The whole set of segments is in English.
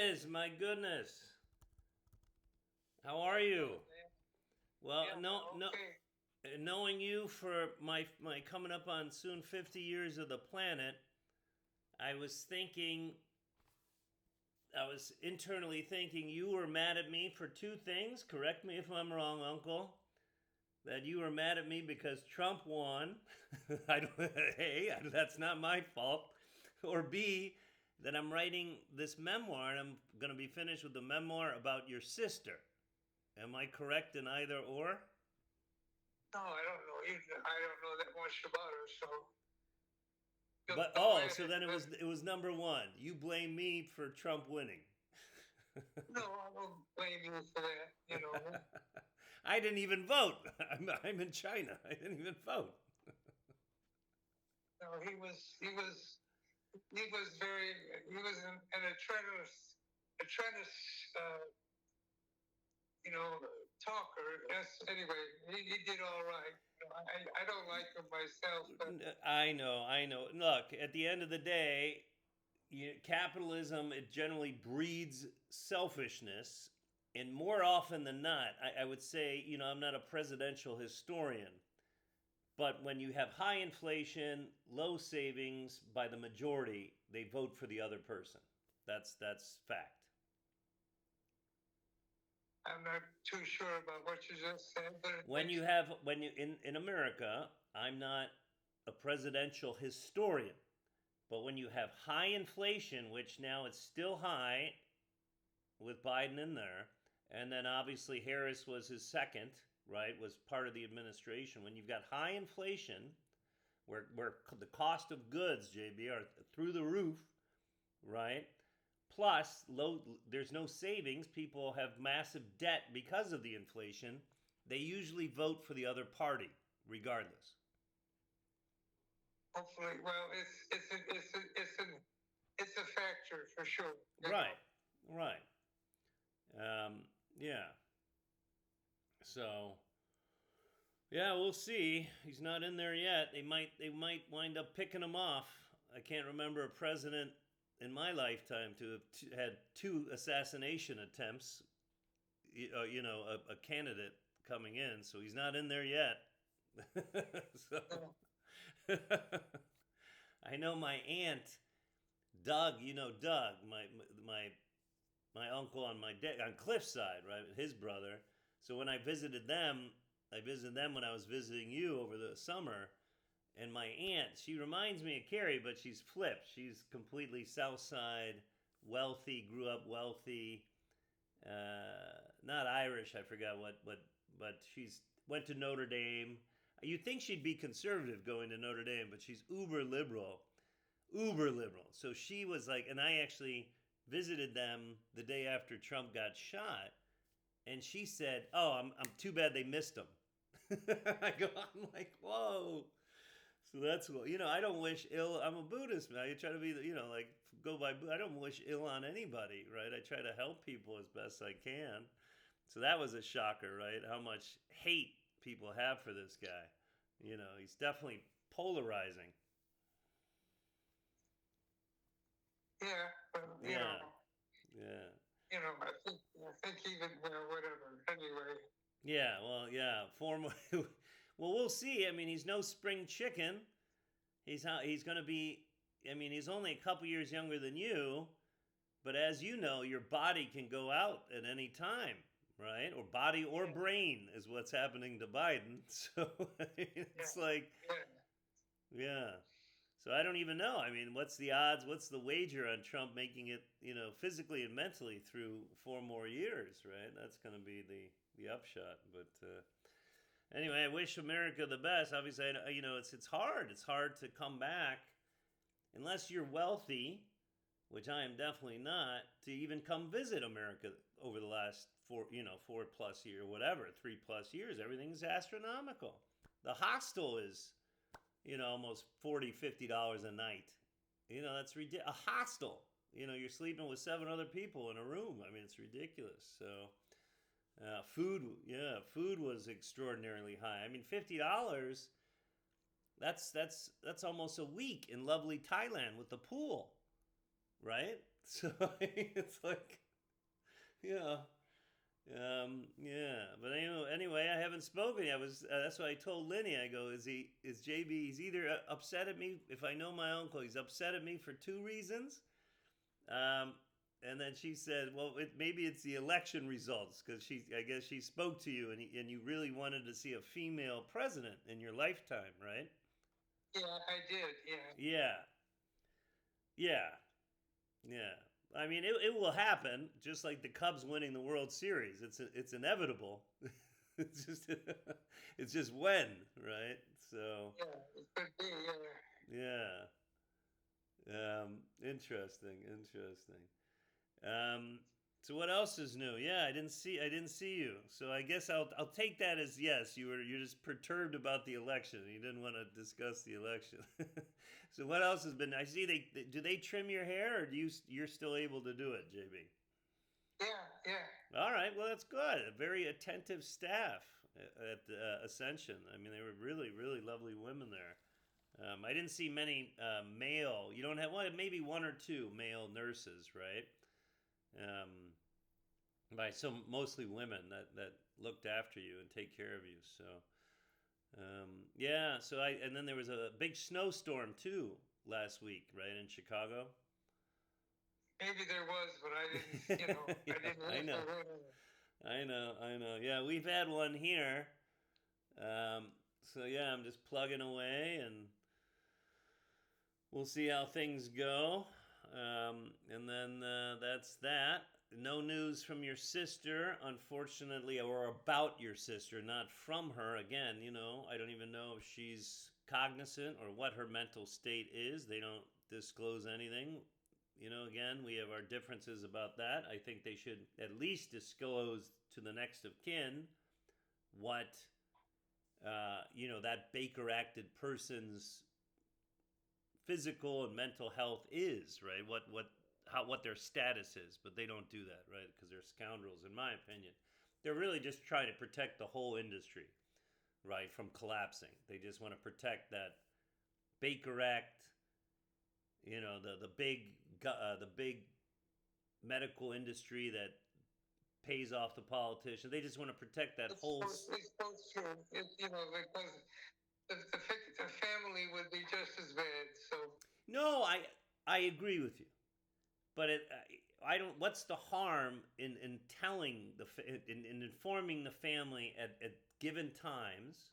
is. My goodness. How are you? Well, Yeah, okay. knowing you for my coming up on soon 50 years of the planet, I was thinking, I was internally thinking you were mad at me for two things. Correct me if I'm wrong, Uncle. That you were mad at me because Trump won. I don't, hey, that's not my fault. Or B, that I'm writing this memoir and I'm going to be finished with the memoir about your sister. Am I correct in either or? No, I don't know. I don't know that much about her, so But go oh, ahead. so then it was number one. You blame me for Trump winning. No, I don't blame you for that. I didn't even vote. I'm in China. I didn't even vote. No, he was an apprentice, talker. Yes. Anyway, he did all right. I don't like him myself, but I know. Look, at the end of the day, capitalism, it generally breeds selfishness, and more often than not, I would say, I'm not a presidential historian, but when you have high inflation, low savings by the majority, they vote for the other person. That's fact. I'm not too sure about what you just said. But it When you makes have when you in America, I'm not a presidential historian, but when you have high inflation, which now it's still high with Biden in there, and then obviously Harris was his second, right? Was part of the administration. When you've got high inflation, where the cost of goods, JB, are through the roof, right? Plus, there's no savings. People have massive debt because of the inflation. They usually vote for the other party, regardless. hopefully, well, it's a factor for sure. Right, right. Yeah. So, yeah, we'll see. He's not in there yet. They might wind up picking him off. I can't remember a president in my lifetime to have had two assassination attempts. A candidate coming in, so he's not in there yet. So I know my aunt Doug. Doug, my uncle on on Cliff's side, right? His brother. So when I visited them when I was visiting you over the summer. And my aunt, she reminds me of Kerry, but she's flipped. She's completely South Side, wealthy, grew up wealthy, not Irish. I forgot but she's went to Notre Dame. You'd think she'd be conservative going to Notre Dame, but she's uber liberal, uber liberal. So she was like, and I actually visited them the day after Trump got shot, and she said, "Oh, I'm too bad they missed him." I'm like, whoa. So that's what I don't wish ill. I'm a Buddhist, man. I try to be, like go by. I don't wish ill on anybody, right? I try to help people as best I can. So that was a shocker, right? How much hate people have for this guy. He's definitely polarizing. Yeah, but Yeah, yeah, I think even whatever. Anyway, yeah. Well, yeah. Former. Well, we'll see. I mean, he's no spring chicken. He's going to be. I mean, he's only a couple years younger than you. But as you know, your body can go out at any time, right? Or body or yeah, brain is what's happening to Biden. So yeah, it's like, yeah. yeah. So I don't even know. I mean, what's the odds? What's the wager on Trump making it, physically and mentally through 4 more years, right? That's going to be the upshot. But anyway, I wish America the best. Obviously, it's hard. It's hard to come back unless you're wealthy, which I am definitely not, to even come visit America over the last 4+ year, whatever, 3+ years. Everything's astronomical. The hostel is, almost $40, $50 a night. That's ridiculous. A hostel. You're sleeping with seven other people in a room. I mean, it's ridiculous. So, food was extraordinarily high. I mean, $50. That's almost a week in lovely Thailand with the pool, right? So it's like, yeah. Yeah, but anyway, I haven't spoken. I was that's what I told Lenny. I go, is JB? He's either upset at me if I know my uncle. He's upset at me for two reasons. Um, and then she said, well, maybe it's the election results because I guess she spoke to you and you really wanted to see a female president in your lifetime, right? Yeah, I did. Yeah. Yeah, yeah. Yeah, I mean it will happen, just like the Cubs winning the World Series. It's inevitable. it's just it's just when, right? So Yeah, it could be. Yeah. yeah, interesting, interesting. Um, so what else is new? Yeah, I didn't see you. So I guess I'll take that as yes. You're just perturbed about the election. You didn't want to discuss the election. So what else has been? I see do they trim your hair or you're still able to do it, JB? Yeah. Yeah. All right, well that's good. A very attentive staff at Ascension. I mean, they were really really lovely women there. I didn't see many male. You don't have maybe one or two male nurses, right? Um, by some mostly women that looked after you and take care of you. So yeah. So and then there was a big snowstorm too last week, right in Chicago. Maybe there was, but I didn't. You know, Yeah, I didn't. I know. I know. Yeah, we've had one here. So yeah, I'm just plugging away, and we'll see how things go. And then that's that. No news from your sister, unfortunately, or about your sister, not from her. Again, I don't even know if she's cognizant or what her mental state is. They don't disclose anything. Again, we have our differences about that. I think they should at least disclose to the next of kin what, that Baker acted person's physical and mental health is, right? What their status is, but they don't do that, right? Because they're scoundrels, in my opinion. They're really just trying to protect the whole industry, right, from collapsing. They just want to protect that Baker Act, the big medical industry that pays off the politicians. They just want to protect that whole. It's so true. Because the family would be just as bad. So No, I agree with you. But I don't. What's the harm in telling in informing the family at given times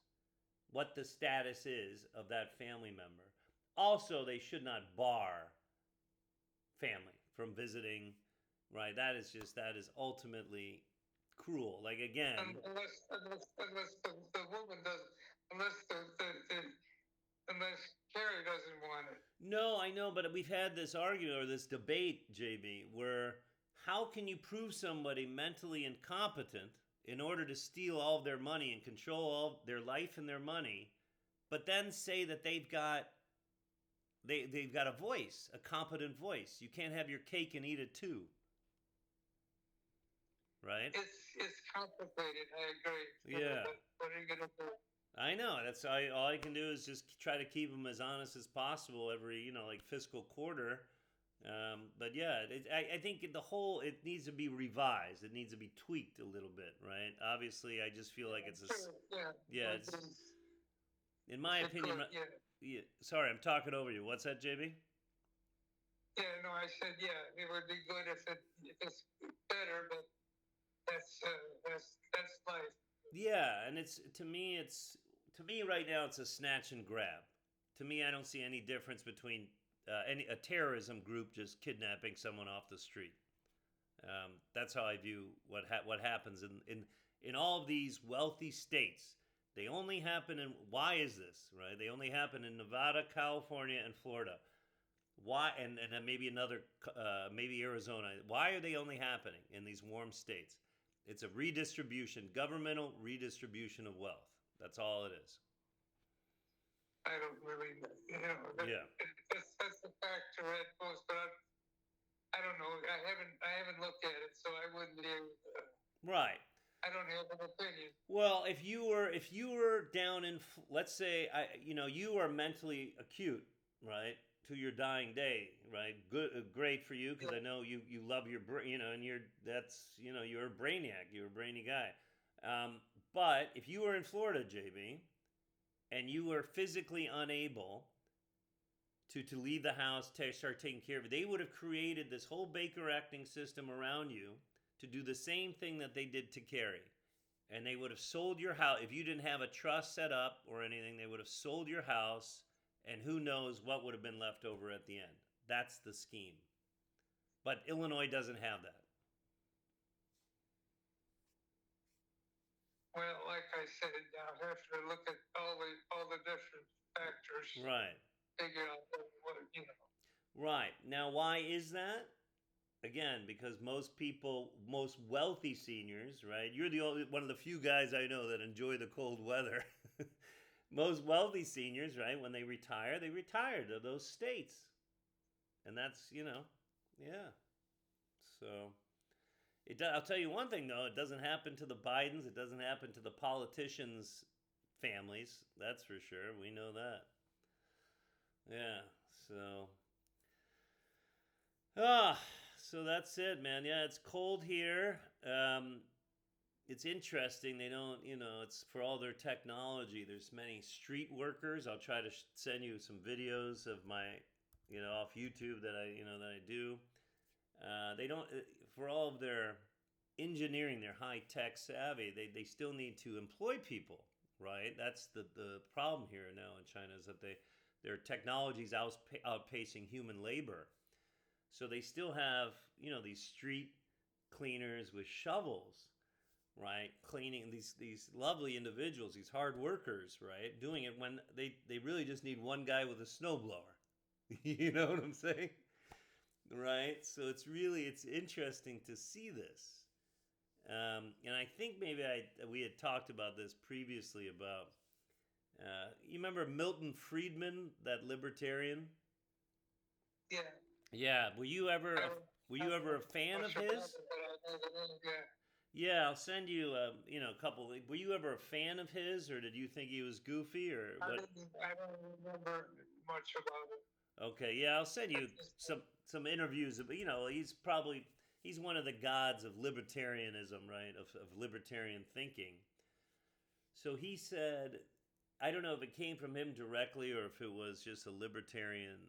what the status is of that family member? Also, they should not bar family from visiting. Right? That is ultimately cruel. Like again. unless the woman doesn't, unless Kerry doesn't want it. No, I know, but we've had this argument or this debate, JB, where how can you prove somebody mentally incompetent in order to steal all of their money and control all their life and their money, but then say that they've got a voice, a competent voice? You can't have your cake and eat it too. Right? It's complicated. I agree. Yeah. What are you gonna do? I know. That's all I can do is just try to keep them as honest as possible every like fiscal quarter. But yeah, I think it needs to be revised. It needs to be tweaked a little bit, right? Obviously, I just feel like it's it's, in my opinion. Yeah. Sorry, I'm talking over you. What's that, JB? Yeah, no, I said it would be good if it's better, but that's life. Yeah, and to me right now it's a snatch and grab. To me, I don't see any difference between a terrorism group just kidnapping someone off the street. That's how I view what happens in all of these wealthy states. They only happen in. Why is this, right? They only happen in Nevada, California, and Florida. Why? And then maybe maybe Arizona. Why are they only happening in these warm states? It's a redistribution, governmental redistribution of wealth. That's all it is. I don't really, Yeah. That's the factor, Red Post, but I don't know. I haven't looked at it, so I wouldn't be able to. Right. I don't have an opinion. Well, if you were down in, let's say, you are mentally acute, right? to your dying day, right? Good, great for you because yeah. I know you love your brain, and you're a brainiac, you're a brainy guy. But if you were in Florida, JB, and you were physically unable to leave the house to start taking care of it, they would have created this whole Baker acting system around you to do the same thing that they did to Kerry. And they would have sold your house. If you didn't have a trust set up or anything, they would have sold your house, and who knows what would have been left over at the end. That's the scheme. But Illinois doesn't have that. Well, like I said, I'll have to look at all the different factors, Right. figure out what you know. Right. Now, why is that? Again, because most people, most wealthy seniors, right? You're the only one of the few guys I know that enjoy the cold weather. Most wealthy seniors, right, when they retire to those states. And that's, yeah. So I'll tell you one thing though, it doesn't happen to the Bidens, it doesn't happen to the politicians' families. That's for sure. We know that. Yeah. So so that's it, man. Yeah, it's cold here. It's interesting. They don't, it's for all their technology. There's many street workers. I'll try to send you some videos of my, off YouTube that I do. They don't, for all of their engineering, their high tech savvy, they still need to employ people, right? That's the problem here now in China is that their technology is outpacing human labor. So they still have, these street cleaners with shovels, right? Cleaning these lovely individuals, these hard workers, right? Doing it when they really just need one guy with a snowblower. You know what I'm saying? Right? So it's interesting to see this. And I think maybe we had talked about this previously about, you remember Milton Friedman, that libertarian? Yeah. Yeah. Were you ever a fan of his? Yeah, I'll send you a couple. Were you ever a fan of his, or did you think he was goofy, or what? I don't remember much about it. Okay, yeah, I'll send you some interviews. But he's one of the gods of libertarianism, right? Of libertarian thinking. So he said, I don't know if it came from him directly or if it was just a libertarian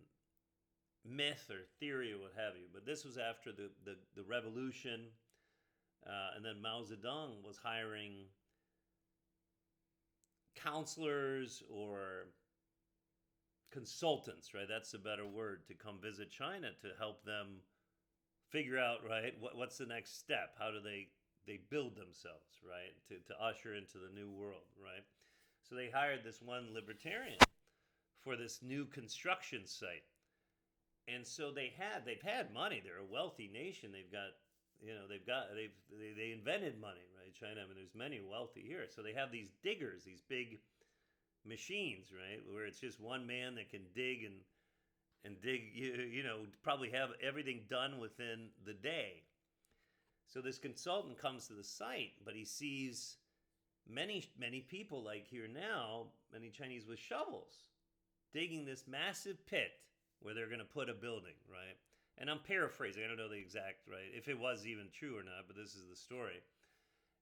myth or theory or what have you. But this was after the revolution, and then Mao Zedong was hiring counselors or consultants, right? That's a better word, to come visit China to help them figure out, right, what's the next step? How do they build themselves, right, to usher into the new world, right? So they hired this one libertarian for this new construction site. And so they've had money. They're a wealthy nation. They invented money, right? China. I mean, there's many wealthy here. So they have these diggers, these big machines, right, where it's just one man that can dig and dig. Probably have everything done within the day. So this consultant comes to the site, but he sees many people like here now, many Chinese with shovels, digging this massive pit where they're going to put a building, right? And I'm paraphrasing. I don't know the exact, right, if it was even true or not, but this is the story.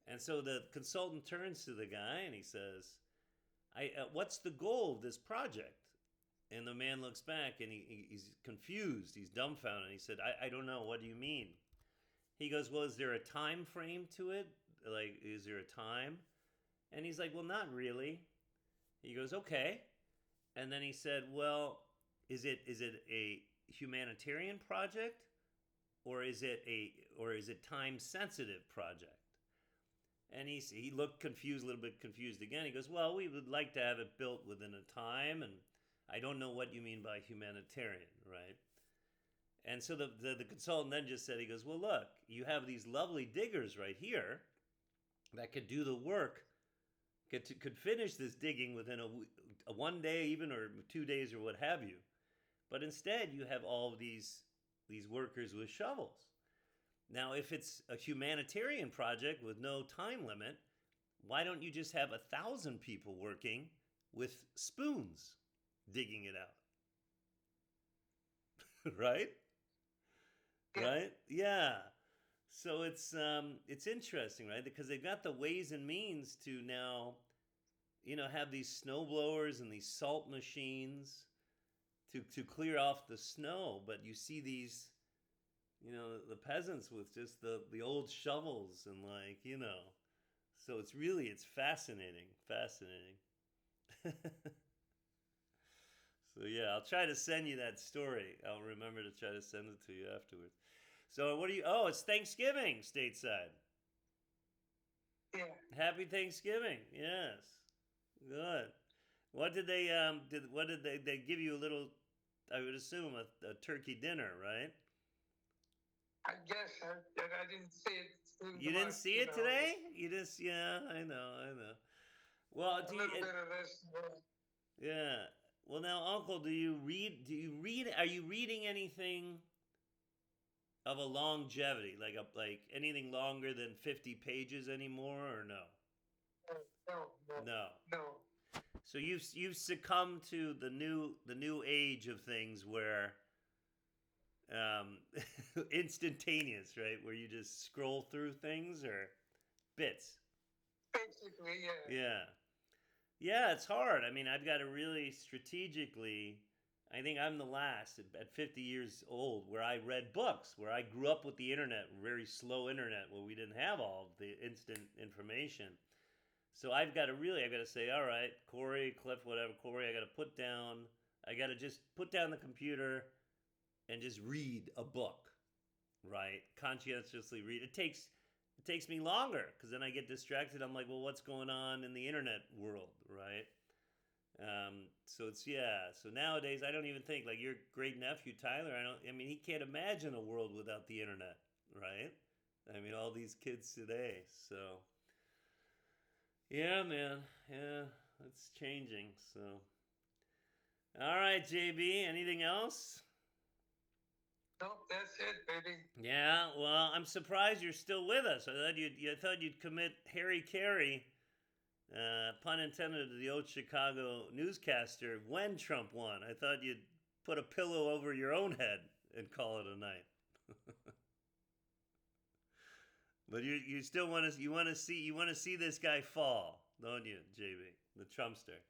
And so the consultant turns to the guy and he says, what's the goal of this project? And the man looks back and he's confused. He's dumbfounded. He said, I don't know. What do you mean? He goes, well, is there a time frame to it? Like, is there a time? And he's like, well, not really. He goes, okay. And then he said, well, is it a humanitarian project, or is it time sensitive project? And he looked confused, a little bit confused again. He goes, well, we would like to have it built within a time, and I don't know what you mean by humanitarian, right? And so the consultant then just said, he goes, well, look, you have these lovely diggers right here that could do the work, could finish this digging within a 1 day even, or 2 days, or what have you. But instead, you have all these workers with shovels. Now, if it's a humanitarian project with no time limit, why don't you just have 1,000 people working with spoons digging it out? right? Yeah. Right? Yeah. So it's interesting, right? Because they've got the ways and means to now, have these snow blowers and these salt machines to clear off the snow, but you see these, the peasants with just the old shovels and so it's fascinating, fascinating. So yeah, I'll try to send you that story. I'll remember to try to send it to you afterwards. So what do you? Oh, it's Thanksgiving stateside. Yeah. Happy Thanksgiving. Yes. Good. What did they give you a little? I would assume a turkey dinner, right? I guess I didn't see it too You didn't much, see it today? You just yeah, I know, I know. Well, a little bit of this. yeah. Well, now, Uncle, do you read? Do you read? Are you reading anything of a longevity, like anything longer than 50 pages anymore, or no? No, no, No. no. So you've succumbed to the new age of things where um, instantaneous, right? Where you just scroll through things or bits. Basically, yeah. Yeah. Yeah, it's hard. I mean, I've got to really strategically. I think I'm the last at 50 years old where I read books, where I grew up with the internet, very slow internet, where we didn't have all of the instant information. So I've got to say, all right, Corey, Cliff, whatever, Corey, I got to just put down the computer and just read a book, right? Conscientiously read. It takes me longer because then I get distracted. I'm like, well, what's going on in the internet world, right? So it's yeah. So nowadays, I don't even think like your great nephew Tyler. I mean, he can't imagine a world without the internet, right? I mean, all these kids today. So yeah, man. Yeah, it's changing. So all right, JB. Anything else? Nope, that's it, baby. Yeah. Well, I'm surprised you're still with us. I thought you'd commit Harry Carey. Pun intended to the old Chicago newscaster when Trump won. I thought you'd put a pillow over your own head and call it a night. But you still want to see this guy fall, don't you, JB, the Trumpster?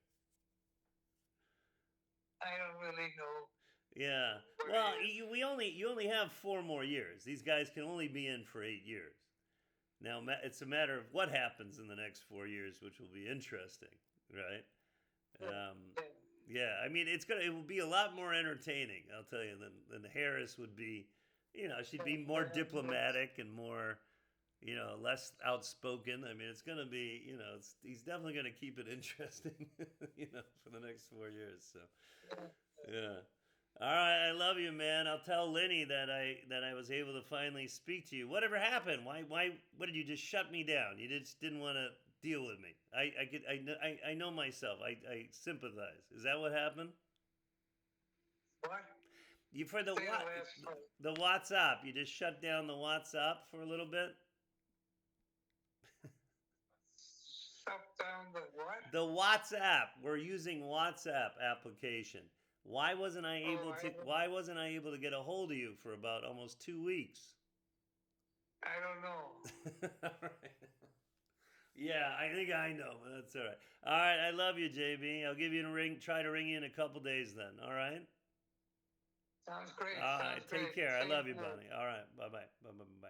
I don't really know. Yeah. Well, you only have 4 more years. These guys can only be in for 8 years. Now it's a matter of what happens in the next 4 years, which will be interesting, right? Um, yeah, I mean it will be a lot more entertaining, I'll tell you, than Harris would be. She'd be more diplomatic and more, less outspoken. I mean, it's gonna be, he's definitely gonna keep it interesting, for the next 4 years. So, yeah. All right, I love you, man. I'll tell Lenny that I was able to finally speak to you. Whatever happened? Why? What did you just shut me down? You just didn't want to deal with me. I know myself. I sympathize. Is that what happened? What? You for the Say the what? last part. The WhatsApp. You just shut down the WhatsApp for a little bit. Shut down the what? The WhatsApp. We're using WhatsApp application. Why wasn't I able to? Why wasn't I able to get a hold of you for about almost 2 weeks? I don't know. All right. Yeah, I think I know, but that's all right. All right, I love you, JB. I'll give you a ring. Try to ring you in a couple days then. All right. Sounds great. All Sounds right. Take great. care. I Same love you, here. buddy. All right. Bye bye. Bye bye bye.